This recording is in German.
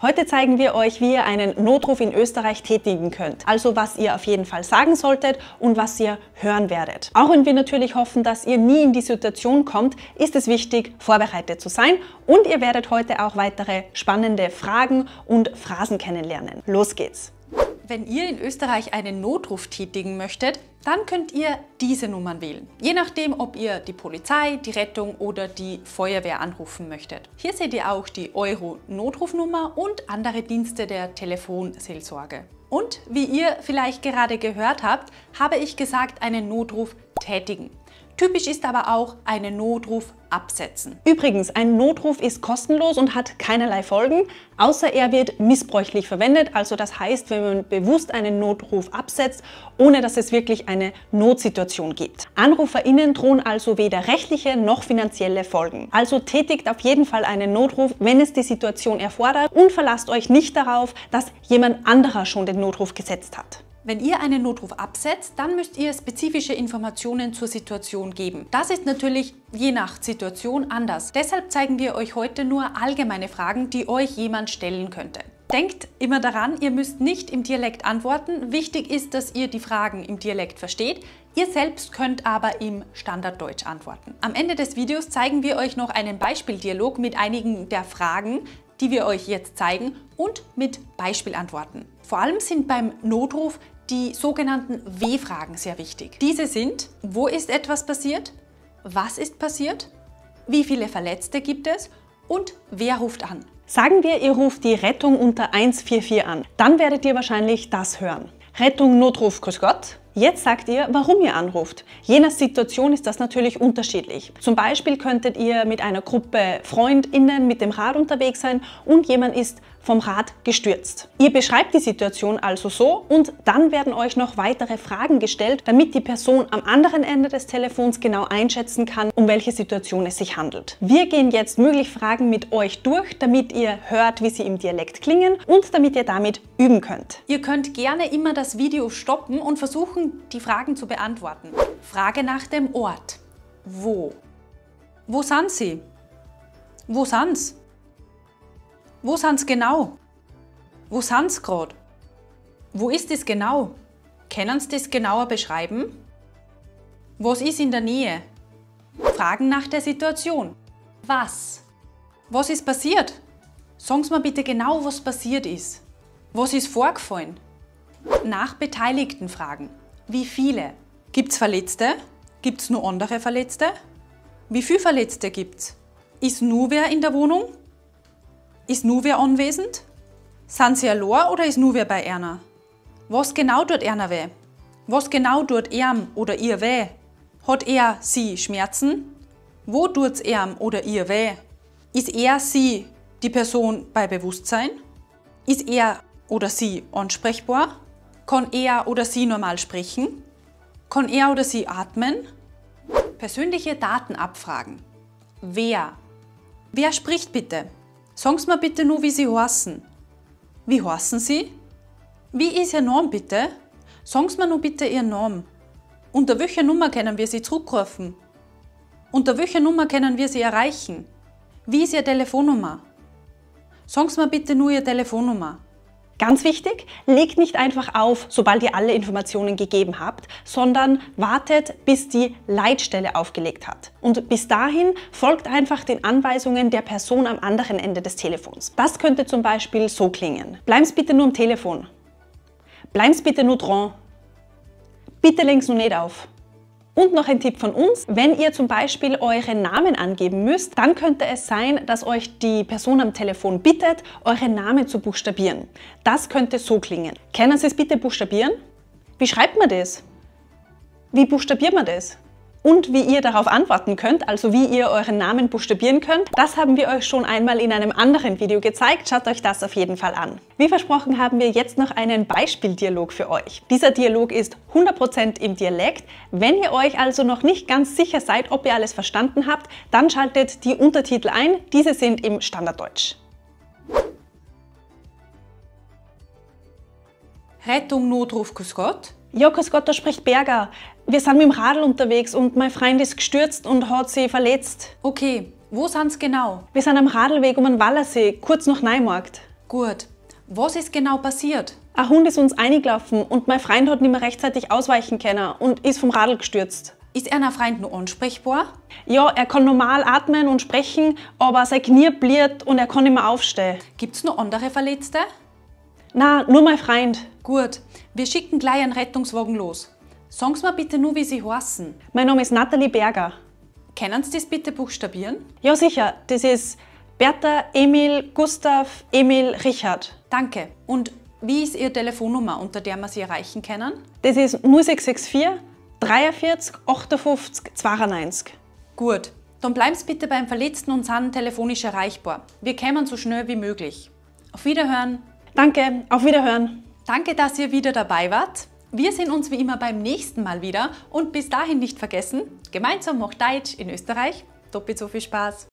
Heute zeigen wir euch, wie ihr einen Notruf in Österreich tätigen könnt. Also was ihr auf jeden Fall sagen solltet und was ihr hören werdet. Auch wenn wir natürlich hoffen, dass ihr nie in die Situation kommt, ist es wichtig, vorbereitet zu sein. Und ihr werdet heute auch weitere spannende Fragen und Phrasen kennenlernen. Los geht's! Wenn ihr in Österreich einen Notruf tätigen möchtet, dann könnt ihr diese Nummern wählen. Je nachdem, ob ihr die Polizei, die Rettung oder die Feuerwehr anrufen möchtet. Hier seht ihr auch die Euro-Notrufnummer und andere Dienste der Telefonseelsorge. Und wie ihr vielleicht gerade gehört habt, habe ich gesagt, einen Notruf tätigen. Typisch ist aber auch einen Notruf absetzen. Übrigens, ein Notruf ist kostenlos und hat keinerlei Folgen, außer er wird missbräuchlich verwendet. Also das heißt, wenn man bewusst einen Notruf absetzt, ohne dass es wirklich eine Notsituation gibt. AnruferInnen drohen also weder rechtliche noch finanzielle Folgen. Also tätigt auf jeden Fall einen Notruf, wenn es die Situation erfordert, und verlasst euch nicht darauf, dass jemand anderer schon den Notruf gesetzt hat. Wenn ihr einen Notruf absetzt, dann müsst ihr spezifische Informationen zur Situation geben. Das ist natürlich je nach Situation anders. Deshalb zeigen wir euch heute nur allgemeine Fragen, die euch jemand stellen könnte. Denkt immer daran, ihr müsst nicht im Dialekt antworten. Wichtig ist, dass ihr die Fragen im Dialekt versteht. Ihr selbst könnt aber im Standarddeutsch antworten. Am Ende des Videos zeigen wir euch noch einen Beispieldialog mit einigen der Fragen, die wir euch jetzt zeigen, und mit Beispielantworten. Vor allem sind beim Notruf die sogenannten W-Fragen sehr wichtig. Diese sind: Wo ist etwas passiert? Was ist passiert? Wie viele Verletzte gibt es? Und wer ruft an? Sagen wir, ihr ruft die Rettung unter 144 an. Dann werdet ihr wahrscheinlich das hören. Rettung, Notruf, grüß Gott. Jetzt sagt ihr, warum ihr anruft. Je nach Situation ist das natürlich unterschiedlich. Zum Beispiel könntet ihr mit einer Gruppe FreundInnen mit dem Rad unterwegs sein und jemand ist vom Rad gestürzt. Ihr beschreibt die Situation also so und dann werden euch noch weitere Fragen gestellt, damit die Person am anderen Ende des Telefons genau einschätzen kann, um welche Situation es sich handelt. Wir gehen jetzt mögliche Fragen mit euch durch, damit ihr hört, wie sie im Dialekt klingen und damit ihr damit üben könnt. Ihr könnt gerne immer das Video stoppen und versuchen, die Fragen zu beantworten. Frage nach dem Ort. Wo? Wo sind Sie? Wo sind's? Wo sind's genau? Wo sind's gerade? Wo ist es genau? Können Sie das genauer beschreiben? Was ist in der Nähe? Fragen nach der Situation. Was? Was ist passiert? Sagen Sie mir bitte genau, was passiert ist. Was ist vorgefallen? Nach Beteiligten fragen. Wie viele? Gibt's Verletzte? Gibt's nur andere Verletzte? Wie viele Verletzte gibt's? Ist nur wer in der Wohnung? Ist nur wer anwesend? Sind sie allein oder ist nur wer bei einer? Was genau tut einer weh? Was genau tut ihm oder ihr weh? Hat er, sie Schmerzen? Wo tut's ihm oder ihr weh? Ist er, sie die Person bei Bewusstsein? Ist er oder sie ansprechbar? Kann er oder sie normal sprechen? Kann er oder sie atmen? Persönliche Daten abfragen. Wer? Wer spricht bitte? Sagen Sie mir bitte nur, wie Sie heißen. Wie heißen Sie? Wie ist Ihr Name bitte? Sagen Sie mir nur bitte Ihren Namen. Unter welcher Nummer können wir Sie zurückrufen? Unter welcher Nummer können wir Sie erreichen? Wie ist Ihre Telefonnummer? Sagen Sie mir bitte nur Ihre Telefonnummer. Ganz wichtig, legt nicht einfach auf, sobald ihr alle Informationen gegeben habt, sondern wartet, bis die Leitstelle aufgelegt hat. Und bis dahin folgt einfach den Anweisungen der Person am anderen Ende des Telefons. Das könnte zum Beispiel so klingen. Bleiben Sie bitte nur am Telefon. Bleiben Sie bitte nur dran. Bitte legen Sie nur nicht auf. Und noch ein Tipp von uns: Wenn ihr zum Beispiel euren Namen angeben müsst, dann könnte es sein, dass euch die Person am Telefon bittet, euren Namen zu buchstabieren. Das könnte so klingen. Können Sie es bitte buchstabieren? Wie schreibt man das? Wie buchstabiert man das? Und wie ihr darauf antworten könnt, also wie ihr euren Namen buchstabieren könnt, das haben wir euch schon einmal in einem anderen Video gezeigt. Schaut euch das auf jeden Fall an. Wie versprochen haben wir jetzt noch einen Beispieldialog für euch. Dieser Dialog ist 100% im Dialekt. Wenn ihr euch also noch nicht ganz sicher seid, ob ihr alles verstanden habt, dann schaltet die Untertitel ein. Diese sind im Standarddeutsch. Rettung, Notruf, grüß Gott. Ja, grüß Gott, da spricht Berger. Wir sind mit dem Radl unterwegs und mein Freund ist gestürzt und hat sich verletzt. Okay, wo sind's genau? Wir sind am Radlweg um den Wallersee, kurz nach Neumarkt. Gut. Was ist genau passiert? Ein Hund ist uns eingelaufen und mein Freund hat nicht mehr rechtzeitig ausweichen können und ist vom Radl gestürzt. Ist ein Freund nur ansprechbar? Ja, er kann normal atmen und sprechen, aber sein Knie bliert und er kann nicht mehr aufstehen. Gibt es noch andere Verletzte? Na, nur mein Freund. Gut, wir schicken gleich einen Rettungswagen los. Sagen Sie mir bitte nur, wie Sie heißen. Mein Name ist Nathalie Berger. Können Sie das bitte buchstabieren? Ja, sicher. Das ist Bertha, Emil, Gustav, Emil, Richard. Danke. Und wie ist Ihre Telefonnummer, unter der wir Sie erreichen können? Das ist 0664 43 58 92. Gut, dann bleiben Sie bitte beim Verletzten und sind telefonisch erreichbar. Wir kommen so schnell wie möglich. Auf Wiederhören. Danke, auf Wiederhören. Danke, dass ihr wieder dabei wart. Wir sehen uns wie immer beim nächsten Mal wieder und bis dahin nicht vergessen, gemeinsam macht Deutsch in Österreich doppelt so viel Spaß.